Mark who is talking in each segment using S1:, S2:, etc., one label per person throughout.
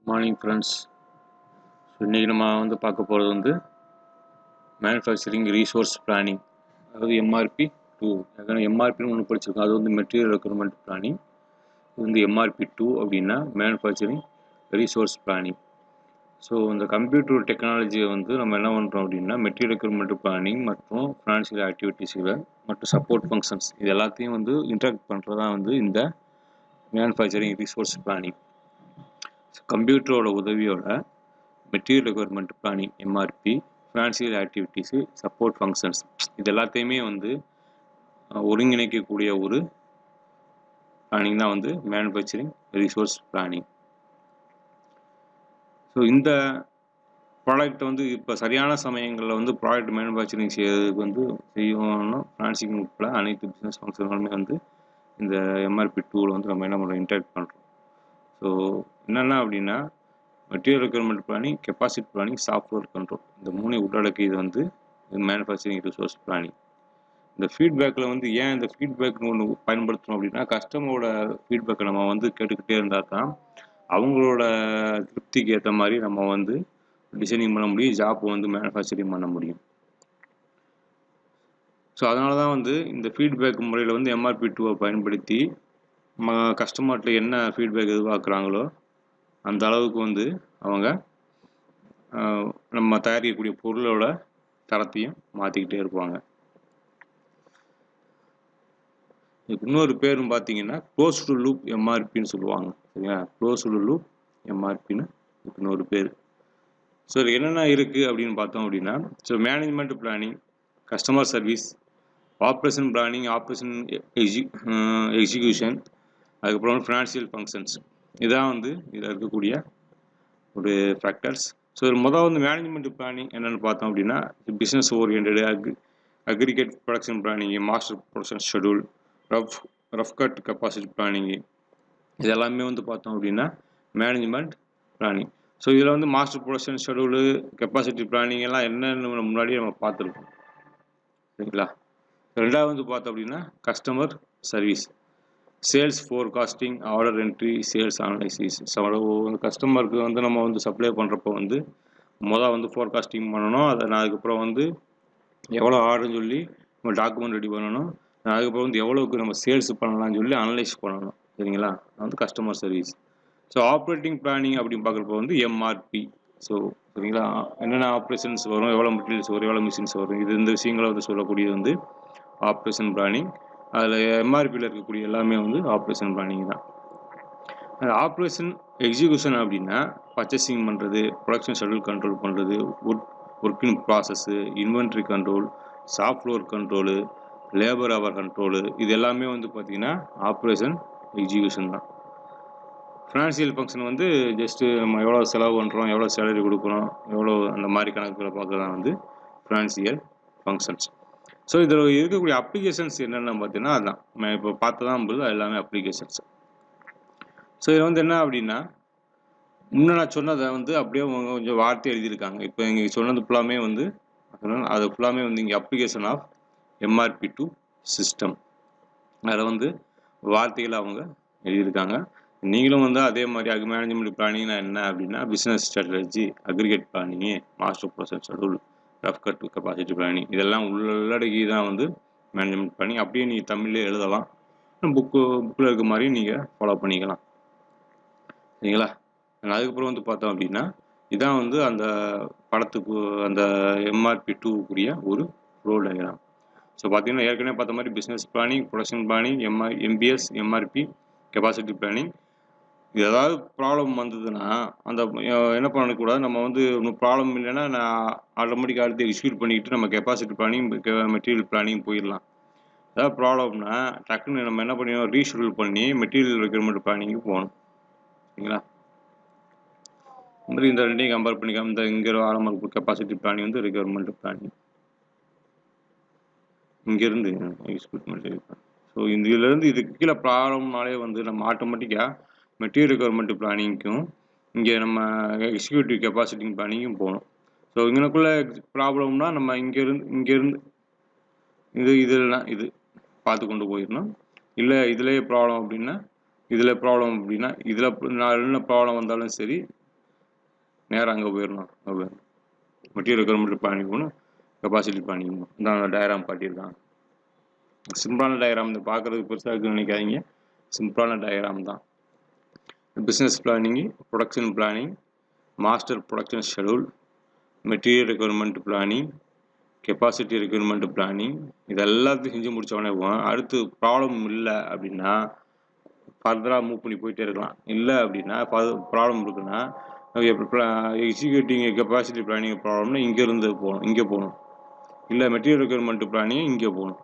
S1: Morning friends. So இன்றைக்கி நம்ம பார்க்க போகிறது மேனுஃபேக்சரிங் ரீசோர்ஸ் பிளானிங், அதாவது எம்ஆர்பி 2. ஏற்கனவே எம்ஆர்பின்னு ஒன்று படிச்சிருக்கோம், அது மெட்டீரியல் ரெக்யூர்மெண்ட் பிளானிங். இது எம்ஆர்பி 2 அப்படின்னா மேனுஃபேக்சரிங் ரீசோர்ஸ் பிளானிங். ஸோ இந்த கம்ப்யூட்டர் டெக்னாலஜியை நம்ம என்ன பண்ணுறோம் அப்படின்னா மெட்டீரியல் ரெக்யூர்மெண்ட் பிளானிங் மற்றும் ஃபினான்ஷியல் ஆக்டிவிட்டீஸில் மற்றும் சப்போர்ட் ஃபங்க்ஷன்ஸ் இது எல்லாத்தையும் இன்டராக்ட் பண்ணுறதா இந்த மேனுஃபேக்சரிங் ரீசோர்ஸ் பிளானிங். கம்ப்யூட்டரோட உதவியோட material requirement planning MRP, financial activities, support functions இது எல்லாத்தையுமே ஒருங்கிணைக்கக்கூடிய ஒரு பிளானிங் தான் மேனுஃபேக்சரிங் ரிசோர்ஸ் பிளானிங். ஸோ இந்த ப்ராடக்ட் இப்போ சரியான சமயங்களில் ப்ராடக்ட் மேனுஃபேக்சரிங் செய்யறதுக்கு செய்யணும்னா ஃபினான்சிங் உட்பட அனைத்து பிஸ்னஸ் ஃபங்க்ஷன்களுமே இந்த எம்ஆர்பி 2வில் நம்ம என்ன பண்ணுறோம், இன்டராக்ட் பண்ணுறோம். ஸோ என்னென்ன அப்படின்னா material requirement planning, capacity planning, software control, இந்த 3 உள்ளடக்கி இது மேனுஃபேக்சரிங் ரிசோர்ஸ் பிளானிங். இந்த ஃபீட்பேக்கில் ஏன் இந்த ஃபீட்பேக்னு ஒன்று பயன்படுத்தணும் அப்படின்னா கஸ்டமரோட ஃபீட்பேக்கை நம்ம கேட்டுக்கிட்டே இருந்தால் தான் அவங்களோட திருப்திக்கு ஏற்ற மாதிரி நம்ம டிசைனிங் பண்ண முடியும், ஜாப் மேனுஃபேக்சரிங் பண்ண முடியும். ஸோ அதனால தான் இந்த ஃபீட்பேக் முறையில் எம்ஆர்பி 2வை பயன்படுத்தி கஸ்டமர்கிட்ட என்ன ஃபீட்பேக் எதிர்பார்க்குறாங்களோ அந்த அளவுக்கு அவங்க நம்ம தயாரிக்கக்கூடிய பொருளோட தரத்தையும் மாற்றிக்கிட்டே இருப்பாங்க. இன்னொரு பேரும் பார்த்தீங்கன்னா க்ளோஸ்டு லூப் எம்ஆர்பின்னு சொல்லுவாங்க. சரிங்களா, க்ளோஸ்டு லூப் எம்ஆர்பின்னு இன்னொரு பேர். ஸோ என்னென்ன இருக்குது அப்படின்னு பார்த்தோம் அப்படின்னா so management planning, customer service, operation planning, operation execution, அதுக்கப்புறம் ஃபினான்ஷியல் ஃபங்க்ஷன்ஸ் இதான் இதில் இருக்கக்கூடிய ஒரு ஃபேக்டர்ஸ். ஸோ முதல் மேனேஜ்மெண்ட் பிளானிங் என்னென்னு பார்த்தோம் அப்படின்னா business oriented, aggregate production planning, master production schedule, rough cut capacity planning இது எல்லாமே பார்த்தோம் அப்படின்னா மேனேஜ்மெண்ட் பிளானிங். ஸோ இதில் master production schedule, capacity planning எல்லாம் என்னென்னு முன்னாடியே நம்ம பார்த்துருக்கோம். சரிங்களா. ரெண்டாவது பார்த்தோம் அப்படின்னா customer service, sales forecasting, order entry, sales analysis. கஸ்டமருக்கு நம்ம சப்ளை பண்ணுறப்போ மொதல் ஃபோர்காஸ்டிங் பண்ணணும். அதை நான் அதுக்கப்புறம் எவ்வளோ ஆர்டர்னு சொல்லி நம்ம டாக்குமெண்ட் ரெடி பண்ணணும். அதுக்கப்புறம் எவ்வளோக்கு நம்ம சேல்ஸ் பண்ணலாம்னு சொல்லி அனலைஸ் பண்ணணும். சரிங்களா, customer service. So operating planning அப்படின்னு பார்க்குறப்போ எம்ஆர்பி. ஸோ சரிங்களா, என்னென்ன ஆப்ரேஷன்ஸ் வரும், எவ்வளோ மெட்டீரியல்ஸ் வரும், எவ்வளோ மிஷின்ஸ் வரும், இந்த விஷயங்களை சொல்லக்கூடியது ஆப்ரேஷன் பிளானிங். அதில் எம்ஆர்பியில் இருக்கக்கூடிய எல்லாமே ஆப்ரேஷன் பிளானிங் தான். ஆப்ரேஷன் எக்ஸிக்யூஷன் அப்படின்னா பர்ச்சேசிங் பண்ணுறது, ப்ரொடக்ஷன் ஷெடியூல் கண்ட்ரோல் பண்ணுறது, working process, inventory control, software control, labour hour control இது எல்லாமே பார்த்திங்கன்னா ஆப்ரேஷன் எக்ஸிக்யூஷன் தான். ஃபினான்ஷியல் ஃபங்க்ஷன் ஜஸ்ட்டு நம்ம எவ்வளோ செலவு பண்ணுறோம், எவ்வளோ சேலரி கொடுக்குறோம், எவ்வளோ அந்த மாதிரி கணக்குகளை பார்க்குறது ஃபினான்ஷியல் ஃபங்க்ஷன்ஸ். ஸோ இதில் இருக்கக்கூடிய அப்ளிகேஷன்ஸ் என்னென்னு பார்த்தீங்கன்னா அதுதான் நான் இப்போ பார்த்ததான் அது எல்லாமே அப்ளிகேஷன்ஸ். ஸோ இது என்ன அப்படின்னா முன்னே நான் சொன்னதை அப்படியே கொஞ்சம் வார்த்தை எழுதியிருக்காங்க. இப்போ இங்கே சொன்னது ஃபுல்லாமே அது ஃபுல்லாமே இங்கே அப்ளிகேஷன் ஆஃப் எம்ஆர்பி 2 சிஸ்டம். அதில் வார்த்தைகளை அவங்க எழுதியிருக்காங்க. நீங்களும் அதே மாதிரி மேனேஜ்மெண்ட் பிளானிங்னா என்ன அப்படின்னா business strategy, aggregate planning, master production schedule, rough cut capacity planning இதெல்லாம் உள்ளடக்கி தான் மேனேஜ்மெண்ட் பிளானிங். அப்படியே நீங்கள் தமிழ்லேயே எழுதலாம், புக்கில் இருக்க மாதிரி நீங்கள் ஃபாலோ பண்ணிக்கலாம். சரிங்களா. அதுக்கப்புறம் பார்த்தோம் அப்படின்னா இதான் அந்த படத்துக்கு அந்த எம்ஆர்பி 2க்குரிய ஒரு ஃப்ளோ டயக்ராம். ஸோ பார்த்தீங்கன்னா ஏற்கனவே பார்த்த மாதிரி business planning, production planning, MPS, MRP, capacity planning. ஏதாவது ப்ராப்ளம் வந்ததுன்னா அந்த என்ன பண்ணக்கூடாது, நம்ம ப்ராப்ளம் இல்லைன்னா நான் ஆட்டோமேட்டிக்காக அடுத்து எக்ஸிக்யூட் பண்ணிக்கிட்டு நம்ம கெப்பாசிட்டி பிளானிங், மெட்டீரியல் பிளானிங் போயிடலாம். ஏதாவது ப்ராப்ளம்னா டக்குன்னு நம்ம என்ன பண்ணிடணும், ரீஷெடியூல் பண்ணி மெட்டீரியல் ரெக்யூர்மெண்ட் பிளானிங்கு போகணும். சரிங்களா. இந்த ரெண்டையும் கம்பேர் பண்ணிக்கலாம். இந்த இங்கே ஆரம்ப கெப்பாசிட்டி பிளானிங் ரெக்யூர்மெண்ட் பிளானிங் இங்கேருந்து எக்ஸிக்யூட் பண்ணிருக்கோம். ஸோ இதுலேருந்து இதுக்கு கீழே ப்ராப்ளம்னாலே நம்ம ஆட்டோமேட்டிக்காக மெட்டீரியல் ரெக்யூர்மெண்ட் பிளானிங்க்கும் இங்கே நம்ம எக்ஸிக்யூட்டிவ் கெப்பாசிட்டி பிளானிங்கும் போகணும். ஸோ இங்கனக்குள்ளே ப்ராப்ளம்னா நம்ம இங்கேருந்து இதெல்லாம் இது பார்த்து கொண்டு போயிடணும். இல்லை இதிலே ப்ராப்ளம் அப்படின்னா இதில் என்ன ப்ராப்ளம் வந்தாலும் சரி நேராக அங்கே போயிடணும். மெட்டீரியல் ரெக்குயர்மெண்ட் பிளானிங் போகணும், கெப்பாசிட்டி பிளானிங் போகணும். இந்த டயக்ராம் காட்டியிருக்காங்க. சிம்பிளான டயக்ராம், இந்த பார்க்குறதுக்கு பெருசாக இருக்குன்னு நினைக்காதீங்க, சிம்பிளான டயக்ராம் தான். Business planning, production planning, master production schedule, material requirement planning, capacity requirement planning, இது எல்லாத்தையும் செஞ்சு முடித்தவொடனே அடுத்து ப்ராப்ளம் இல்லை அப்படின்னா ஃபர்தராக மூவ் பண்ணி போயிட்டே இருக்கலாம். இல்லை அப்படின்னா ப்ராப்ளம் இருக்குன்னா எக்ஸிக்யூட்டிங் கெப்பாசிட்டி பிளானிங் ப்ராப்ளம்னா இங்கேருந்து போகணும், இங்கே போகணும். இல்லை மெட்டீரியல் ரெக்குயர்மெண்ட் பிளானிங் இங்கே போகணும்.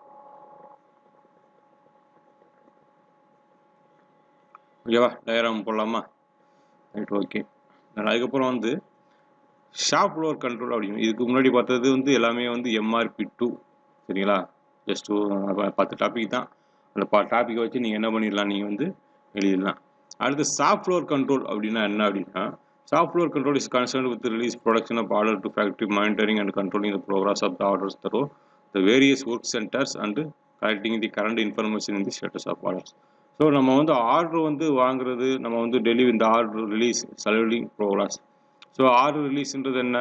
S1: ஓகேவா? டயக்ராம் போடலாமா? Right, okay. அதுக்கப்புறம் வந்து ஷாப் ஃப்ளோர் கண்ட்ரோல் அப்படின்னு, இதுக்கு முன்னாடி பார்த்தது வந்து எல்லாமே வந்து MRP2, சரிங்களா? ஜஸ்ட் 10 டாபிக் தான். அந்த டாப்பிக்கை வச்சு நீங்கள் என்ன பண்ணிடலாம், நீங்கள் வந்து எழுதிடலாம். அடுத்து ஷாப் ஃப்ளோர் கண்ட்ரோல் அப்படின்னா என்ன அப்படின்னா, shop floor control is concerned with release production of order to factory, monitoring and controlling the progress of the orders through the various work centres and collecting the current information in the status of orders. So நம்ம வந்து order வந்து வாங்குறது, நம்ம வந்து delivery, இந்த order release, செலவிங் progress. So order ரிலீஸ்ன்றது என்ன,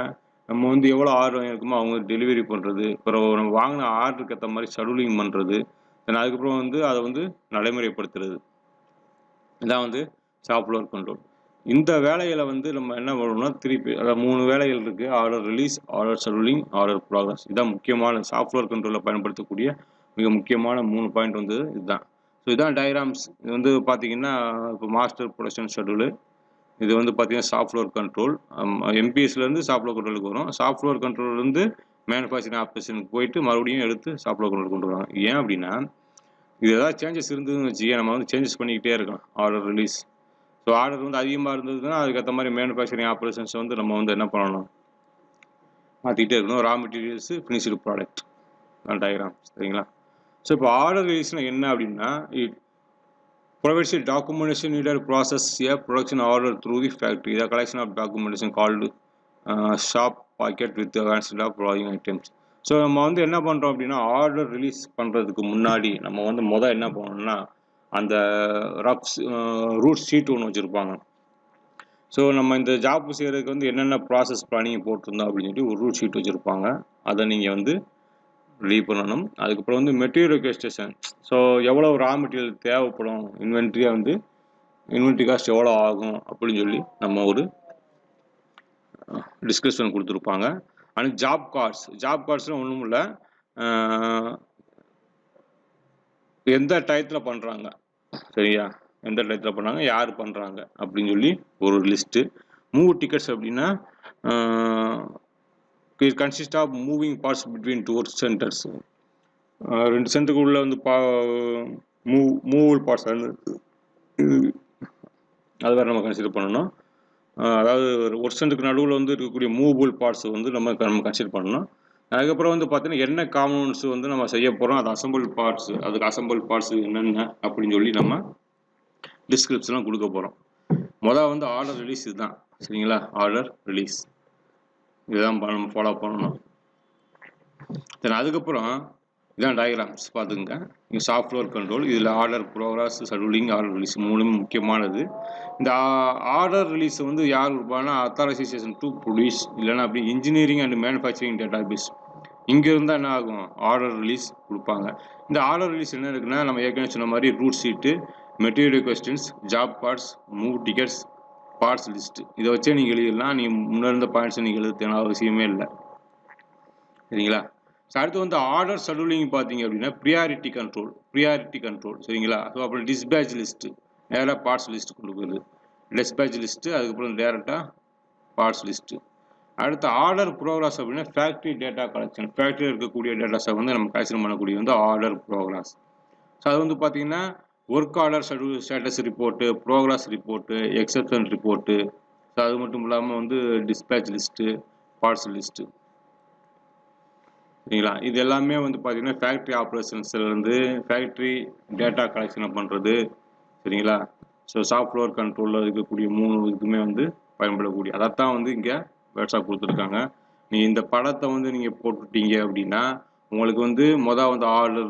S1: நம்ம வந்து எவ்வளோ ஆர்டர் வாங்கியிருக்குமோ அவங்க டெலிவரி பண்ணுறது, அப்புறம் நம்ம வாங்கின ஆர்டருக்கு ஏற்ற மாதிரி ஷெடியூலிங் பண்ணுறது, தென் அதுக்கப்புறம் வந்து அதை வந்து நடைமுறைப்படுத்துறது, இதான் வந்து ஷாப் ஃப்ளோர் கண்ட்ரோல். இந்த வேலைகளை வந்து நம்ம என்ன பண்ணணும்னா திருப்பி, அதாவது 3 வேலைகள் இருக்குது: order release, order scheduling, order progress. இதுதான் முக்கியமான ஷாப் ஃப்ளோர் கண்ட்ரோலில் பயன்படுத்தக்கூடிய மிக முக்கியமான 3 பாயிண்ட் வந்து இதுதான். ஸோ இதுதான் டயக்ராம்ஸ். இது வந்து பார்த்தீங்கன்னா இப்போ மாஸ்டர் ப்ரொடக்ஷன் ஷெடியூலு, இது வந்து பார்த்தீங்கன்னா ஷாப் ஃப்ளோர் கண்ட்ரோல். MPSலேருந்து ஷாப் ஃப்ளோர் கண்ட்ரோலுக்கு வரும். ஷாப் ஃப்ளோர் கண்ட்ரோல்லேருந்து மேனுஃபேக்சரிங் ஆப்ரேஷனுக்கு போயிட்டு மறுபடியும் எடுத்து ஷாப் ஃப்ளோர் கண்ட்ரோல் கொண்டு வருவாங்க. ஏன் அப்படின்னா இது ஏதாவது சேஞ்சஸ் இருந்ததுன்னு வச்சுக்கே, நம்ம வந்து சேஞ்சஸ் பண்ணிக்கிட்டே இருக்கலாம். ஆர்டர் ரிலீஸ், ஸோ ஆர்டர் வந்து அதிகமாக இருந்ததுன்னா அதுக்கேற்ற மாதிரி மேனுஃபேக்சரிங் ஆப்ரேஷன்ஸ் வந்து நம்ம வந்து என்ன பண்ணணும், மாற்றிக்கிட்டே இருக்கணும். Raw materials, finished product, diagram, சரிங்களா? ஸோ இப்போ ஆர்டர் ரிலீஸ்னால் என்ன அப்படின்னா, it provides a documentation needed to process a production order through the factory. The collection of documentation called shop packet with the constant of drawing items. So நம்ம வந்து என்ன பண்ணுறோம் அப்படின்னா, ஆர்டர் ரிலீஸ் பண்ணுறதுக்கு முன்னாடி நம்ம வந்து என்ன பண்ணணும்னா, அந்த ரஃப் ரூட் ஷீட் ஒன்று வச்சுருப்பாங்க. ஸோ நம்ம இந்த ஜாப் செய்கிறதுக்கு வந்து என்னென்ன ப்ராசஸ் பிளானிங் போட்டிருந்தோம் அப்படின்னு சொல்லி ஒரு ரூட் ஷீட் வச்சுருப்பாங்க. அதை நீங்கள் வந்து ரெடி பண்ணணும். அதுக்கப்புறம் வந்து மெட்டீரியல் ரெக்வெஸ்டேஷன், ஸோ எவ்வளோ ரா மெட்டீரியல் தேவைப்படும், இன்வென்ட்ரியாக வந்து இன்வென்ட்ரி காஸ்ட் எவ்வளோ ஆகும் அப்படின்னு சொல்லி நம்ம ஒரு டிஸ்கஷன் கொடுத்துருப்பாங்க. அண்ட் ஜாப் கார்ட்ஸ்னால் ஒன்றும் இல்லை, எந்த டயத்தில் பண்ணுறாங்க, சரியா, எந்த டயத்தில் பண்ணுறாங்க, யார் பண்ணுறாங்க அப்படின்னு சொல்லி ஒரு லிஸ்ட்டு. மூவ் டிக்கெட்ஸ் அப்படின்னா it consists of moving parts between two work centers. 2 சென்டருக்கு உள்ள வந்து மூவ் பார்ட்ஸ் அது வேறு நம்ம கன்சிடர் பண்ணணும். அதாவது ஒர்க் சென்டருக்கு நடுவில் வந்து இருக்கக்கூடிய மூவபிள் பார்ட்ஸ் வந்து நம்ம கன்சிடர் பண்ணணும். அதுக்கப்புறம் வந்து பார்த்தீங்கன்னா என்ன காம்பனன்ட்ஸ் வந்து நம்ம செய்ய போகிறோம், அது அசம்பிள் பார்ட்ஸ், அதுக்கு அசம்பிள் பார்ட்ஸ் என்னென்ன அப்படின்னு சொல்லி நம்ம டிஸ்கிரிப்ஷன்லாம் கொடுக்க போகிறோம். முதல் வந்து ஆர்டர் ரிலீஸ், இதுதான், சரிங்களா? ஆர்டர் ரிலீஸ் இதுதான் நம்ம ஃபாலோ பண்ணணும். தென் அதுக்கப்புறம் இதான் டயக்ராம்ஸ் பார்த்துங்க. இங்கே ஷாப் ஃப்ளோர் கண்ட்ரோல், இதில் order progress, scheduling, order release மூணுமே முக்கியமானது. இந்த ஆர்டர் ரிலீஸ் வந்து யார் கொடுப்பாங்கன்னா அத்தாரைசேஷன் டு ப்ரொடியூஸ், இல்லைன்னா அப்படி இன்ஜினியரிங் அண்ட் மேனுஃபேக்சரிங் டேட்டாபேஸ், இங்கே இருந்தால் என்ன ஆகும், ஆர்டர் ரிலீஸ் கொடுப்பாங்க. இந்த ஆர்டர் ரிலீஸ் என்ன இருக்குன்னா, நம்ம ஏற்கனவே சொன்ன மாதிரி route sheet, material requisitions, job parts, move tickets, parts list, இதை வச்சே நீங்கள் எழுதிடலாம். நீங்கள் முன்னே இருந்த பாயிண்ட்ஸை நீங்கள் எழுத தேவை அவசியமே இல்லை, சரிங்களா? ஸோ அடுத்து வந்து ஆர்டர் ஷெடியூலிங் பார்த்தீங்க அப்படின்னா ப்ரியாரிட்டி கண்ட்ரோல், சரிங்களா? ஸோ அப்புறம் டிஸ்பேட்ச் லிஸ்ட்டு, நேராக பார்ட்ஸ் லிஸ்ட்டு கொண்டு போகுது, டிஸ்பேட்ச் லிஸ்ட்டு, அதுக்கப்புறம் டேரெக்டாக பார்ட்ஸ் லிஸ்ட்டு. அடுத்து ஆர்டர் ப்ரோக்ரஸ் அப்படின்னா ஃபேக்ட்ரி டேட்டா கலெக்ஷன், ஃபேக்ட்ரியில் இருக்கக்கூடிய டேட்டாஸை வந்து நம்ம கலெக்ஷன் பண்ணக்கூடிய வந்து ஆர்டர் ப்ரோக்ரஸ். ஸோ அது வந்து பார்த்தீங்கன்னா work order schedule status report, progress report, exception report, so அது மட்டும் இல்லாமல் வந்து டிஸ்பேட்ச் லிஸ்ட்டு, பார்ட்ஸ் லிஸ்ட்டு, சரிங்களா? இது எல்லாமே வந்து பார்த்தீங்கன்னா ஃபேக்ட்ரி ஆப்ரேஷன்ஸ்லேருந்து ஃபேக்ட்ரி டேட்டா கலெக்ஷனை பண்ணுறது, சரிங்களா? ஸோ ஷாப் ஃப்ளோர் கண்ட்ரோலில் இருக்கக்கூடிய 3 இதுக்குமே வந்து பயன்படக்கூடிய, அதைத்தான் வந்து இங்கே வேர்ட்ஸாக கொடுத்துருக்காங்க. நீங்கள் இந்த படத்தை வந்து நீங்கள் போட்டுட்டீங்க அப்படின்னா உங்களுக்கு வந்து வந்து ஆர்டர்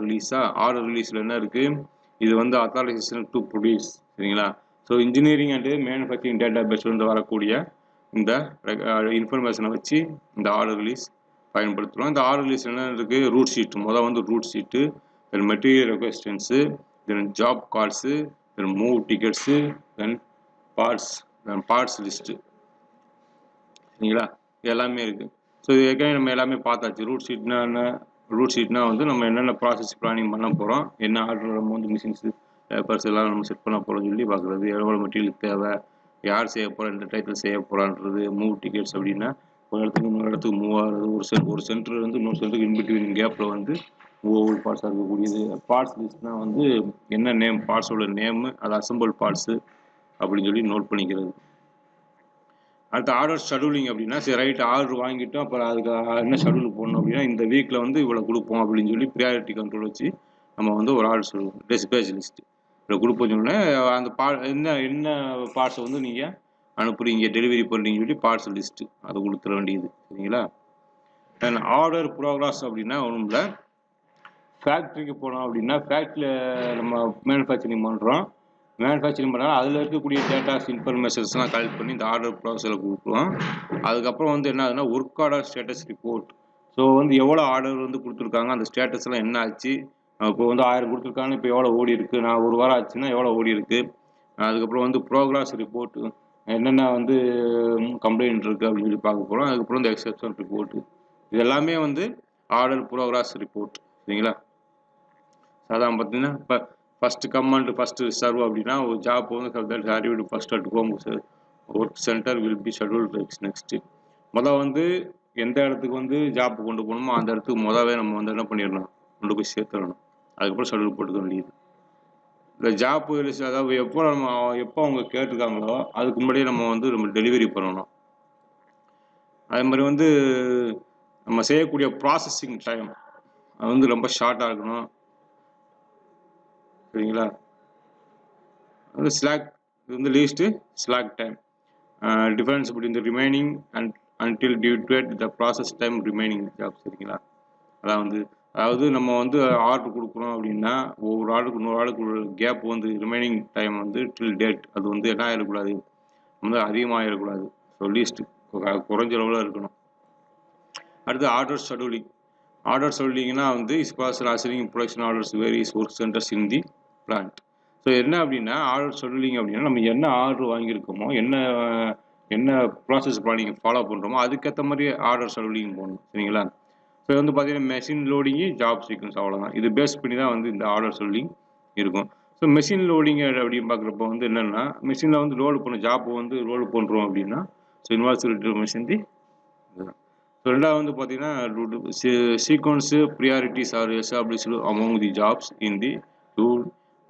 S1: ரிலீஸில் என்ன இருக்குது, இது வந்து அத்தாரைசேஷன் டு ப்ரொடியூஸ், சரிங்களா? So engineering and manufacturing data பேஸ்லேருந்து வரக்கூடிய இந்த இன்ஃபர்மேஷனை வச்சு இந்த ஆர்டர் ரிலீஸ் பயன்படுத்துகிறோம். இந்த ஆர்டர் ரிலீஸ் என்ன இருக்குது? Route sheet. முதல் வந்து route sheet, then material requisitions, then job calls, then move tickets, then parts list. சரிங்களா? இது எல்லாமே இருக்குது. ஸோ இது ஏற்கனவே நம்ம எல்லாமே பார்த்தாச்சு. ரூட் ஷீட்னா என்ன? ரூட் ஷீட்னா வந்து நம்ம என்னென்ன ப்ராசஸ் பிளானிங் பண்ண போகிறோம், என்ன ஆர்டர் நம்ம வந்து மிஷின்ஸு பேப்பர்ஸ் எல்லாம் நம்ம செட் பண்ண போகிறோம்னு சொல்லி பார்க்குறது, எவ்வளோ மெட்டீரியல் தேவை, யார் செய்ய போகிறா, எந்த டைட்டில் செய்ய போகிறான்றது, மூவ் டிக்கெட்ஸ் அப்படின்னா ஒரு இடத்துக்கு இன்னொரு இடத்துக்கு மூவ் ஆகிறது, ஒரு சென்டர் வந்து இன்னொரு சென்டருக்கு இன்பிட்வீன் கேப்பில் வந்து ஒவ்வொரு பார்ட்ஸாக இருக்கக்கூடியது. பார்ட்ஸ் லிஸ்ட்னால் வந்து என்ன நேம், பார்ட்ஸோட நேமு, அது அசம்பிள் பார்ட்ஸு அப்படின்னு சொல்லி நோட் பண்ணிக்கிறது. அடுத்து ஆர்டர் ஷெடியூலிங் அப்படின்னா, சரி ரைட் ஆர்டர் வாங்கிட்டோம், அப்புறம் அதுக்கு என்ன ஷெடியூல் போடணும் அப்படின்னா, இந்த வீக்கில் வந்து இவ்வளோ கொடுப்போம் அப்படின்னு சொல்லி ப்ரியாரிட்டி கண்ட்ரோல் வச்சு நம்ம வந்து ஒரு ஆர்டர் ஷெடியூல், டிஸ்பேச் லிஸ்ட் இவ்வளோ கொடுப்போம் சொன்னோன்னே அந்த என்ன பார்ட்ஸை வந்து நீங்கள் அனுப்புறீங்க, டெலிவரி பண்ணுறீங்க சொல்லி பார்ட்ஸ் லிஸ்ட்டு அதை கொடுத்துட வேண்டியது. சரிங்களா? தென் ஆர்டர் ப்ரோக்ரஸ் அப்படின்னா ஒன்றும் இல்லை, ஃபேக்ட்ரிக்கு போனோம் அப்படின்னா ஃபேக்ட்ரியில் நம்ம மேனுஃபேக்சரிங் பண்ணுறோம். மேனுஃபேக்சரிங் பண்ணாலும் அதில் இருக்கக்கூடிய டேட்டாஸ் இன்ஃபர்மேஷன்ஸ்லாம் கலெக்ட் பண்ணி இந்த ஆர்டர் ப்ராசஸில் கொடுக்குறோம். அதுக்கப்புறம் வந்து என்ன ஆகுதுன்னா work order status report. So வந்து எவ்வளோ ஆர்டர் வந்து கொடுத்துருக்காங்க, அந்த ஸ்டேட்டஸ்லாம் என்ன ஆச்சு, இப்போ வந்து 1000 கொடுத்துருக்காங்க, இப்போ எவ்வளோ ஓடி இருக்குது, நான் ஒரு வாரம் ஆச்சுன்னா எவ்வளோ ஓடி இருக்குது. அதுக்கப்புறம் வந்து ப்ரோக்ரஸ் ரிப்போர்ட், என்னென்ன வந்து கம்ப்ளைண்ட் இருக்குது அப்படின்னு சொல்லி பார்க்க போகிறோம். அதுக்கப்புறம் இந்த எக்ஸப்ஷன் ரிப்போர்ட்டு, இது எல்லாமே வந்து ஆர்டர் ப்ரோக்ரஸ் ரிப்போர்ட். சரிங்களா? அதான் பார்த்தீங்கன்னா இப்போ ஃபஸ்ட்டு கமாண்ட் ஃபஸ்ட்டு சர்வ் அப்படின்னா ஒரு ஜாப் வந்து arrived first at home work centre will be schedule next. மொதல் வந்து எந்த இடத்துக்கு வந்து ஜாப் கொண்டு போகணுமோ அந்த இடத்துக்கு மொதவே நம்ம வந்து என்ன பண்ணிடணும், கொண்டு போய் சேர்த்துடணும். அதுக்கப்புறம் ஷெடியூல் போட்டுக்க வேண்டியது. இந்த ஜாப் அதாவது எப்போ அவங்க கேட்டிருக்காங்களோ அதுக்கு முன்னாடியே நம்ம வந்து நம்ம டெலிவரி பண்ணணும். அதே மாதிரி வந்து நம்ம செய்யக்கூடிய ப்ராசஸிங் டைம் அது வந்து ரொம்ப ஷார்ட்டாக இருக்கணும். சரிங்களா? வந்து ஸ்லாக், இது வந்து least slack time difference between the remaining and until due the process time remaining job. சரிங்களா? அதாவது நம்ம வந்து ஆர்டர் கொடுக்குறோம் அப்படின்னா ஒவ்வொரு ஆர்டருக்கு இன்னொரு ஆர்டருக்கு கேப் வந்து ரிமைனிங் டைம் வந்து டில் டேட் அது வந்து என்ன ஆகிடக்கூடாது, வந்து அதிகமாகிடக்கூடாது. ஸோ லீஸ்ட்டு குறைஞ்ச அளவில் இருக்கணும். அடுத்து ஆர்டர் ஷெடியூலிங். ஆர்டர் ஷெடியூலிங்னா வந்து assigning production orders various work centres இன் தி பிளான்ட். ஸோ என்ன அப்படின்னா ஆர்டர் ஷெடியூலிங் அப்படின்னா நம்ம என்ன ஆர்டர் வாங்கியிருக்கோமோ, என்ன ப்ராசஸ் பிளானிங் ஃபாலோ பண்ணுறோமோ அதுக்கேற்ற மாதிரி ஆர்டர் ஷெடியூலிங் போடணும். சரிங்களா? ஸோ வந்து பார்த்தீங்கன்னா மெஷின் லோடிங்கு, ஜாப் சீக்வன்ஸ், அவ்வளோதான். இது பேஸ் பண்ணி தான் வந்து இந்த ஆர்டர் ஷெடியூலிங் இருக்கும். ஸோ மெஷின் லோடிங் அப்படின்னு பார்க்குறப்ப வந்து என்னென்னா மெஷினில் வந்து லோடு பண்ண ஜாப்பை வந்து லோடு பண்ணுறோம் அப்படின்னா so involve machine the. So ரெண்டாவது வந்து பார்த்தீங்கன்னா sequence priorities are established among the jobs in the tool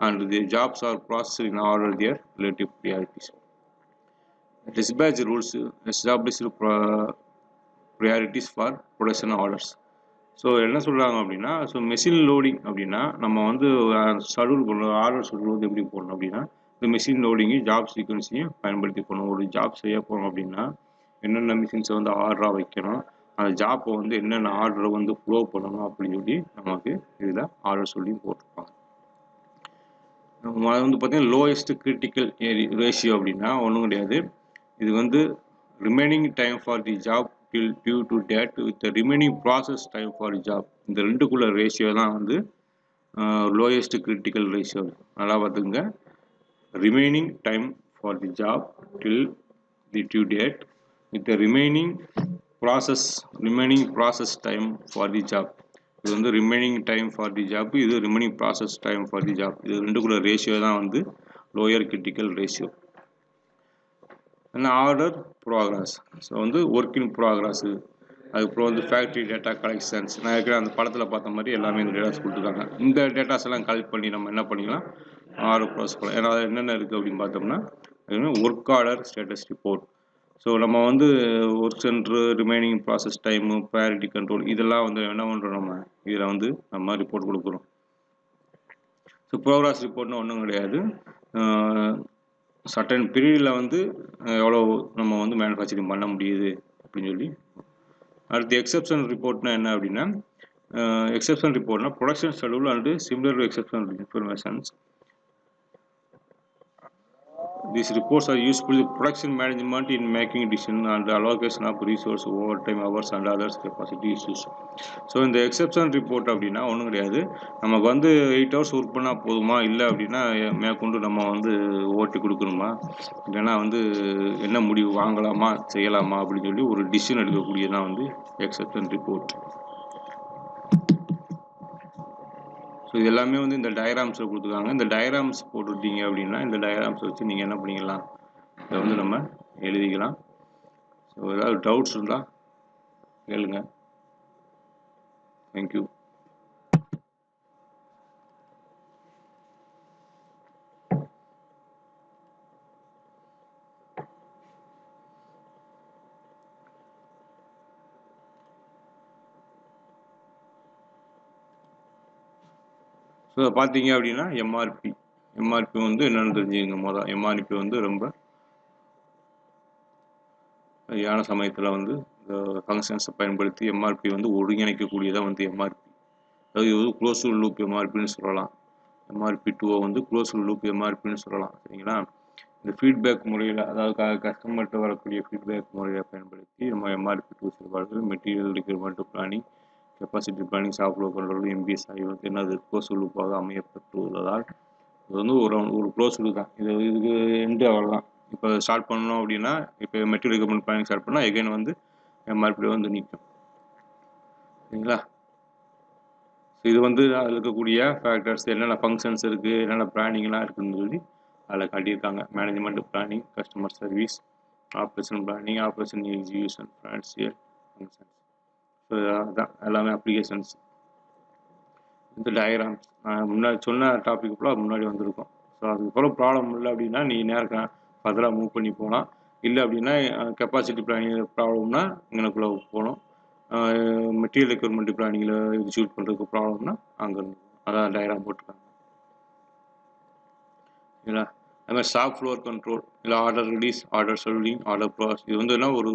S1: and the jobs are processed in order their relative priorities. Dispatch rules established priorities for production orders. So என்ன சொல்கிறாங்க அப்படின்னா so machine loading அப்படின்னா நம்ம வந்து schedule பண்ணணும். Order schedule வந்து எப்படி போடணும் அப்படின்னா இந்த மெஷின் லோடிங்கு ஜாப் சீக்வன்ஸையும் பயன்படுத்தி போகணும். ஒரு ஜாப் செய்ய போகிறோம் அப்படின்னா என்னென்ன மிஷின்ஸை வந்து ஆர்டராக வைக்கணும், அந்த ஜாப்பை வந்து என்னென்ன ஆர்டரை வந்து ஃப்ளோ பண்ணணும் அப்படின்னு சொல்லி நமக்கு இதில் ஆர்டர் சொல்லி போட்டிருப்பாங்க. அது வந்து பார்த்தீங்கன்னா லோயஸ்ட் கிரிட்டிக்கல் ரேஷியோ அப்படின்னா ஒன்றும் கிடையாது. இது வந்து remaining time for the job due to date with remaining process time for the job. இந்த ரெண்டுக்குள்ள ரேஷியோ தான் வந்து லோயஸ்ட் கிரிட்டிக்கல் ரேஷியோ. நல்லா பார்த்துங்க, remaining time for the job till the due date with remaining process time for the job. இது வந்து remaining time for the job, இது remaining process time for the job. இது ரெண்டுக்குள்ள ratio தான் வந்து lower critical ratio. Order progress, so வந்து work in progress. அதுக்கப்புறம் வந்து ஃபேக்ட்ரி டேட்டா கலெக்ஷன்ஸ். நான் இருக்கிற அந்த படத்தில் பார்த்த மாதிரி எல்லாமே இந்த டேட்டாஸ் கொடுத்துருக்காங்க. இந்த டேட்டாஸ் எல்லாம் கலெக்ட் பண்ணி நம்ம என்ன பண்ணிக்கலாம், ஆர்டர் ப்ராசஸ் பண்ணலாம். ஏன்னா என்னென்ன இருக்குது அப்படின்னு பார்த்தோம்னா work order status report. So நம்ம வந்து work centre, remaining process time, priority control, இதெல்லாம் வந்து என்ன பண்ணுறோம், நம்ம இதில் வந்து நம்ம ரிப்போர்ட் கொடுக்குறோம். ஸோ ப்ரோக்ரஸ் ரிப்போர்ட்னு ஒன்றும் கிடையாது. சர்டன் பீரியடில் வந்து எவ்வளோ நம்ம வந்து மேனுஃபேக்சரிங் பண்ண முடியுது அப்படின்னு சொல்லி. அடுத்து எக்ஸப்ஷன் ரிப்போர்ட்னா என்ன அப்படின்னா எக்ஸப்ஷன் ரிப்போர்ட்னா production schedule and similar exception informations These reports are useful in production management in making decision and allocation of resource, overtime hours and others capacity issues. So இந்த எக்ஸப்ஷன் ரிப்போர்ட் அப்படின்னா ஒன்றும் கிடையாது. நமக்கு வந்து 8 ஹவர்ஸ் ஒர்க் பண்ணால் போதுமா, இல்லை அப்படின்னா மேற்கொண்டு நம்ம வந்து ஓட்டி கொடுக்கணுமா, இல்லைன்னா வந்து என்ன முடிவு வாங்கலாமா செய்யலாமா அப்படின்னு சொல்லி ஒரு டிசிஷன் எடுக்கக்கூடியதான் வந்து எக்ஸப்ஷன் ரிப்போர்ட். ஸோ இது எல்லாமே வந்து இந்த டயக்ராம்ஸில் கொடுத்துருக்காங்க. இந்த டயக்ராம்ஸ் போட்டுவிட்டீங்க அப்படின்னா இந்த டயக்ராம்ஸை வச்சு நீங்கள் என்ன பண்ணிக்கலாம், இதை வந்து நம்ம எழுதிக்கலாம். ஸோ ஏதாவது டவுட்ஸ் இருந்தால் கேளுங்க. தேங்க்யூ. ஸோ பார்த்தீங்க அப்படின்னா எம்ஆர்பி வந்து என்னென்னு தெரிஞ்சுக்கங்க. மொதல் எம்ஆர்பி வந்து ரொம்ப சரியான சமயத்தில் வந்து இந்த ஃபங்க்ஷன்ஸை பயன்படுத்தி எம்ஆர்பி வந்து ஒருங்கிணைக்கக்கூடியதாக வந்து எம்ஆர்பி, அதாவது இது வந்து க்ளோஸ் லூப் எம்ஆர்பின்னு சொல்லலாம். எம்ஆர்பி 2 வந்து க்ளோஸ் லூப் எம்ஆர்பின்னு சொல்லலாம். சரிங்களா? இந்த ஃபீட்பேக் முறையில், அதாவது கஸ்டமர்கிட்ட வரக்கூடிய ஃபீட்பேக் முறையை பயன்படுத்தி நம்ம எம்ஆர்பி 2 செயல்பாடுகள், material requirement planning, capacity planning, software control, MPS ஆகியவை என்னது க்ளோஸ் லூப்பாக அமையப்பட்டுள்ளதால் இது வந்து ஒரு க்ளோஸ் லூப் தான். இதுக்கு எண்டு அவ்வளோதான். இப்போ ஸ்டார்ட் பண்ணணும் அப்படின்னா, இப்போ மெட்டீரியல் ரிக்யர்மெண்ட் பிளானிங் ஸ்டார்ட் பண்ணால் எகைன் வந்து எம்ஆர்பி வந்து நிற்கும். சரிங்களா? இது வந்து அதில் இருக்கக்கூடிய ஃபேக்டர்ஸ், என்னென்ன ஃபங்க்ஷன்ஸ் இருக்குது, என்னென்ன பிளானிங்லாம் இருக்குதுன்னு சொல்லி அதில் காட்டியிருக்காங்க. Management planning, customer service, operation planning, operation execution, financial functions. So அதுதான் எல்லாமே அப்ளிகேஷன்ஸ். இந்த டயக்ராம்ஸ் நான் முன்னாடி சொன்ன டாபிக் ஃபுல்லாக முன்னாடி வந்திருக்கும். ஸோ அதுக்கப்புறம் ப்ராப்ளம் இல்லை அப்படின்னா நீ நேரம் ஃபர்தராக மூவ் பண்ணி போகலாம். இல்லை அப்படின்னா கெப்பாசிட்டி பிளானிங் ப்ராப்ளம்னா இங்கனக்குள்ளே போகணும். மெட்டீரியல் ரெக்யர்மெண்ட் பிளானிங்கில் எக்ஸிக்யூட் பண்ணுறதுக்கு ப்ராப்ளம்னா அங்கே அதான் டயக்ராம் போட்டுருக்காங்க. சரிங்களா? அது மாதிரி ஷாப் ஃப்ளோர் கண்ட்ரோல், இல்லை order release, order scheduling, order process, இது வந்து எல்லாம் ஒரு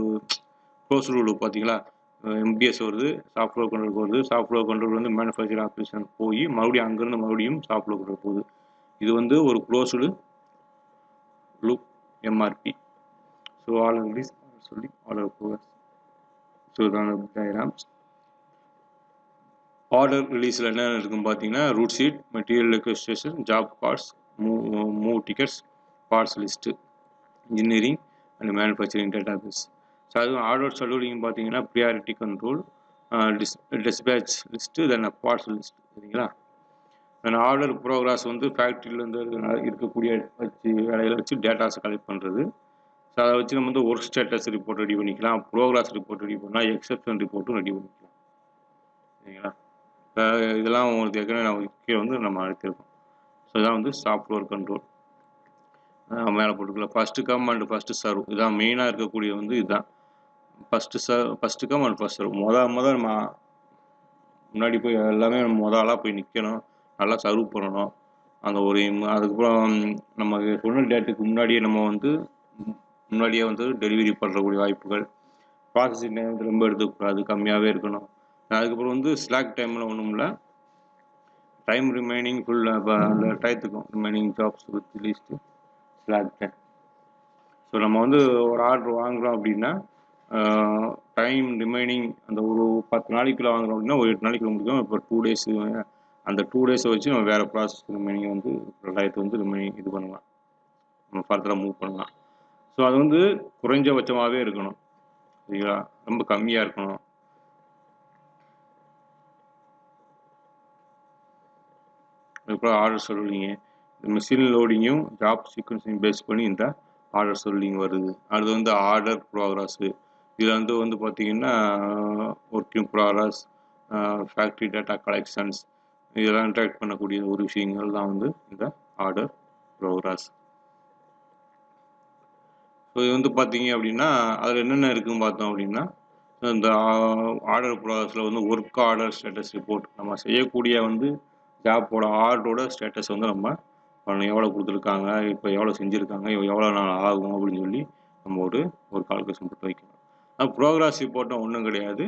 S1: க்ளோஸ் ரூல். பார்த்தீங்களா? எம்பிஎஸ் வருது, சாஃப்ட்வேர் கண்ட்ரோல் வருது. சாஃப்ட்வேர் கண்ட்ரோல் வந்து மேனுஃபேக்சரிங் ஆப்ரேஷன் போய் மறுபடியும் அங்கேருந்து மறுபடியும் சாஃப்ட்வேர் கண்ட்ரோல் போகுது. இது வந்து ஒரு closed loop MRP. So order release சொல்லி ஆர்டர் ப்ராசஸ். ஸோ இதான டயக்ராம்ஸ். ஆர்டர் ரிலீஸில் என்ன இருக்குன்னு பார்த்தீங்கன்னா, route sheet, material requisition, job cards, move tickets, parts list, engineering and manufacturing database. So அதுவும் ஆர்டர் ஷெட்யூலிங் பார்த்தீங்கன்னா priority control, dispatch list, then parts list. சரிங்களா? Then order progress வந்து ஃபேக்ட்ரியிலேருந்து இருக்கக்கூடிய வேலைகளை வச்சு டேட்டாஸை கலெக்ட் பண்ணுறது. ஸோ அதை வச்சு நம்ம வந்து ஒர்க் ஸ்டேட்டஸ் ரிப்போர்ட் ரெடி பண்ணிக்கலாம், ப்ரோக்ராஸ் ரிப்போர்ட் ரெடி பண்ணலாம், எக்ஸப்ஷன் ரிப்போர்ட்டும் ரெடி பண்ணிக்கலாம். சரிங்களா? இதெல்லாம் உங்களுக்கு ஏற்கனவே நான் கீழே வந்து நம்ம அழைத்திருக்கோம். ஸோ இதான் வந்து சாஃப்ட்வேர் கண்ட்ரோல் மேலே போட்டுக்கலாம். First come and first serve, இதான் மெயினாக இருக்கக்கூடிய வந்து இதுதான். First come and first serve. மொதல் நம்ம முன்னாடி போய் எல்லாமே நம்ம ஆளாக போய் நிற்கணும், நல்லா சர்வ் பண்ணணும். அந்த ஒரு அதுக்கப்புறம் நம்ம சொன்ன டேட்டுக்கு முன்னாடியே நம்ம வந்து முன்னாடியே வந்து டெலிவரி பண்ணுறக்கூடிய வாய்ப்புகள். ப்ராசஸிங் டைம் வந்து ரொம்ப எடுத்துக்கூடாது, கம்மியாகவே இருக்கணும். அதுக்கப்புறம் வந்து ஸ்லாக் டைமில் ஒன்றும் இல்லை, டைம் ரிமைனிங் ஃபுல் அந்த டயத்துக்கும் remaining jobs with least slack time. So நம்ம வந்து ஒரு ஆர்டர் வாங்குகிறோம் அப்படின்னா டைம் ரிமைனிங் அந்த ஒரு 10 நாளைக்குள்ளே வாங்குகிறோம் அப்படின்னா ஒரு 8 நாளைக்குள்ள முடிக்கும். இப்போ 2 days, அந்த 2 days வச்சு நம்ம வேறு ப்ராசஸ் ரிமைனிங் வந்து டயத்தை வந்து ரிமைனிங் இது பண்ணலாம், நம்ம ஃபர்தராக மூவ் பண்ணலாம். ஸோ அது வந்து குறைஞ்சபட்சமாகவே இருக்கணும். சரிங்களா? ரொம்ப கம்மியாக இருக்கணும். அதுக்கப்புறம் ஆர்டர் ஷெட்யூலிங்கு, மிஷின் லோடிங்கும் ஜாப் சீக்வன்ஸையும் பேஸ் பண்ணி இந்த ஆர்டர் ஷெட்யூலிங் வருது. அது வந்து ஆர்டர் ப்ரோக்ரஸ்ஸு, இதில் வந்து பார்த்தீங்கன்னா working progress, factory data collections, இதெல்லாம் இன்ட்ராக்ட் பண்ணக்கூடிய ஒரு விஷயங்கள் தான் வந்து இந்த ஆர்டர் ப்ரோக்ரஸ். ஸோ இது வந்து பார்த்தீங்க அப்படின்னா அதில் என்னென்ன இருக்குதுன்னு பார்த்தோம் அப்படின்னா, இந்த ஆர்டர் ப்ராசஸில் வந்து ஒர்க் ஆர்டர் ஸ்டேட்டஸ் ரிப்போர்ட், நம்ம செய்யக்கூடிய வந்து ஜாப்போட ஆர்டரோட ஸ்டேட்டஸ் வந்து நம்ம எவ்வளோ கொடுத்துருக்காங்க, இப்போ எவ்வளோ செஞ்சுருக்காங்க, எவ்வளோ நாள் ஆகும் அப்படின்னு சொல்லி நம்ம ஒரு கால்குலேஷன் போட்டு வைக்கணும். ஆனால் ப்ரோக்ரஸ் ரிப்போர்ட்டும் ஒன்றும் கிடையாது.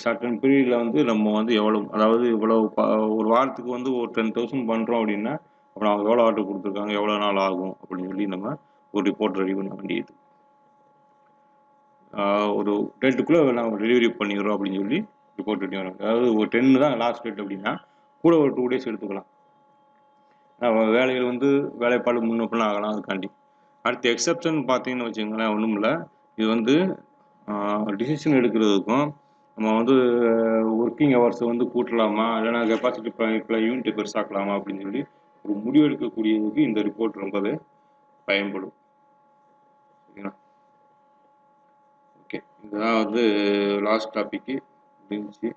S1: சர்டன் பீரியடில் வந்து நம்ம வந்து எவ்வளோ, அதாவது இவ்வளோ ஒரு வாரத்துக்கு வந்து ஒரு 10,000 பண்ணுறோம் அப்படின்னா அப்புறம் அவங்க எவ்வளோ ஆர்டர் கொடுத்துருக்காங்க, எவ்வளோ நாள் ஆகும் அப்படின்னு சொல்லி நம்ம ஒரு ரிப்போர்ட் ரெடி பண்ண வேண்டியது. ஒரு 10க்குள்ளே நான் டெலிவரி பண்ணிடுறோம் அப்படின்னு சொல்லி ரிப்போர்ட் ரெடி பண்ணணும். அதாவது ஒரு 10 தான் லாஸ்ட் டேட் அப்படின்னா கூட ஒரு 2 days எடுத்துக்கலாம். வேலைகள் வந்து வேலைப்பாடு முன்னப்பிலாம் ஆகலாம் அதுக்காண்டி. அடுத்து எக்ஸப்ஷன் பார்த்தீங்கன்னு வச்சுக்கோங்களேன், ஒன்றும் இல்லை. இது வந்து டிசிஷன் எடுக்கிறதுக்கும் நம்ம வந்து ஒர்க்கிங் ஹவர்ஸை வந்து கூட்டலாமா இல்லைனா கெப்பாசிட்டி இப்போ யூனிட் பெருசாக்கலாமா அப்படின்னு சொல்லி ஒரு முடிவு எடுக்கக்கூடியதுக்கு இந்த ரிப்போர்ட் ரொம்பவே பயன்படும். சரிங்களா? ஓகே, இதுதான் வந்து லாஸ்ட் டாபிக்கு இருந்துச்சு.